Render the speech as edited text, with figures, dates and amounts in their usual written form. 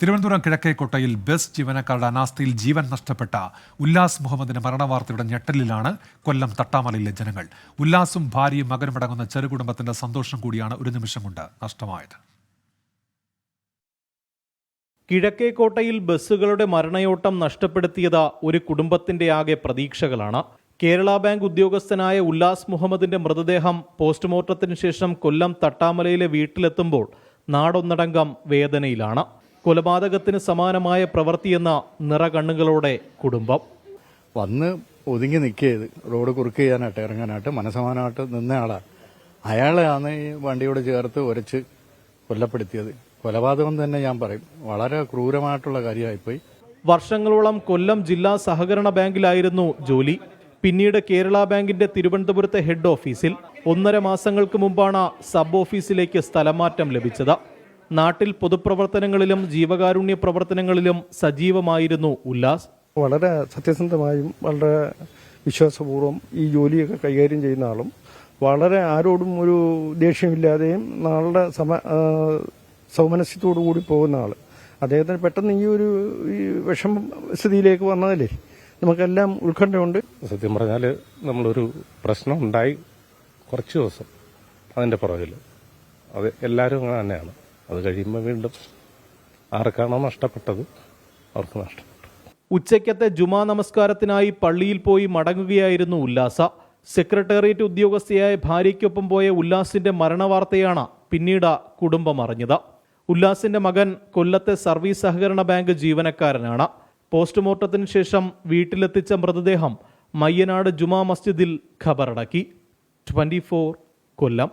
Thiruvananthapuram കിഴക്കേക്കോട്ടയിൽ bus ജീവനക്കാരുടെ അനാസ്ഥയിൽ ജീവൻ നഷ്ടപ്പെട്ട ഉല്ലാസ് മുഹമ്മദിന്റെ മരണവാർത്തയുടെ ഞെട്ടലിലാണ് കൊല്ലം തട്ടാമലയിലെ ജനങ്ങൾ. ഉല്ലാസും ഭാര്യയും മകനുമടങ്ങുന്ന ചെറുകുടുംബത്തിന്റെ സന്തോഷം കൂടിയാണ് ഒരു നിമിഷം കൊണ്ട് നഷ്ടമായത്. കിഴക്കേക്കോട്ടയിൽ ബസ്സുകളുടെ മരണയോട്ടം നഷ്ടപ്പെടുത്തിയത് ഒരു കുടുംബത്തിന്റെ ആകെ പ്രതീക്ഷകളാണ്. കേരള ബാങ്ക് ഉദ്യോഗസ്ഥനായ ഉല്ലാസ് മുഹമ്മദിന്റെ മൃതദേഹം പോസ്റ്റ്മോർട്ടത്തിന് ശേഷം കൊല്ലം തട്ടാമലയിലെ വീട്ടിലെത്തുമ്പോൾ നാടൊന്നടങ്കം വേദനയിലാണ്. കൊലപാതകത്തിന് സമാനമായ പ്രവൃത്തിയെന്ന നിറകണ്ണുകളോടെ കുടുംബം. വന്ന് ഒതുങ്ങി നിൽക്കിയത് റോഡ് കുറുക്ക് ചെയ്യാനായിട്ട് ഇറങ്ങാനായിട്ട് മനസമാനമായിട്ട് നിന്നയാളാണ്. അയാളെയാണ് ഈ വണ്ടിയോട് ചേർത്ത് ഉരച്ച് കൊല്ലപ്പെടുത്തിയത്. കൊലപാതകം തന്നെ ഞാൻ പറയും. വളരെ ക്രൂരമായിട്ടുള്ള കാര്യമായിപ്പോയി. വർഷങ്ങളോളം കൊല്ലം ജില്ലാ സഹകരണ ബാങ്കിലായിരുന്നു ജോലി. പിന്നീട് കേരള ബാങ്കിന്റെ തിരുവനന്തപുരത്തെ ഹെഡ് ഓഫീസിൽ 1.5 മാസങ്ങൾക്ക് മുമ്പാണ് സബ് ഓഫീസിലേക്ക് സ്ഥലമാറ്റം ലഭിച്ചത്. നാട്ടിൽ പൊതുപ്രവർത്തനങ്ങളിലും ജീവകാരുണ്യ പ്രവർത്തനങ്ങളിലും സജീവമായിരുന്നു ഉല്ലാസ്. വളരെ സത്യസന്ധമായും വളരെ വിശ്വാസപൂർവ്വം ഈ ജോലിയൊക്കെ കൈകാര്യം ചെയ്യുന്ന ആളും വളരെ ആരോടും ഒരു ദേഷ്യമില്ലാതെയും നാളുടെ സൗമനസ്യത്തോടു കൂടി പോകുന്ന ആൾ. അദ്ദേഹത്തിന് പെട്ടെന്ന് ഈ വിഷമ സ്ഥിതിയിലേക്ക് വന്നതല്ലേ നമുക്കെല്ലാം ഉത്കണ്ഠയുണ്ട്. സത്യം പറഞ്ഞാൽ നമ്മളൊരു പ്രശ്നം ഉണ്ടായി കുറച്ച് ദിവസം അതിൻ്റെ പുറകിൽ അത് എല്ലാവരും അങ്ങനെ തന്നെയാണ്. അത് കഴിയുമ്പോൾ വീണ്ടും ആർക്കാണോ നഷ്ടപ്പെട്ടത് അവർക്ക് നഷ്ടപ്പെട്ടു. ഉച്ചയ്ക്കത്തെ ജുമാ നമസ്കാരത്തിനായി പള്ളിയിൽ പോയി മടങ്ങുകയായിരുന്നു ഉല്ലാസ. സെക്രട്ടേറിയറ്റ് ഉദ്യോഗസ്ഥയായ ഭാര്യയ്ക്കൊപ്പം പോയ ഉല്ലാസിന്റെ മരണവാർത്തയാണ് പിന്നീട് കുടുംബം അറിഞ്ഞത്. ഉല്ലാസിന്റെ മകൻ കൊല്ലത്തെ സർവീസ് സഹകരണ ബാങ്ക് ജീവനക്കാരനാണ്. പോസ്റ്റ്മോർട്ടത്തിന് ശേഷം വീട്ടിലെത്തിച്ച മൃതദേഹം മയ്യനാട് ജുമാ മസ്ജിദിൽ ഖബറടക്കി. 24 കൊല്ലം.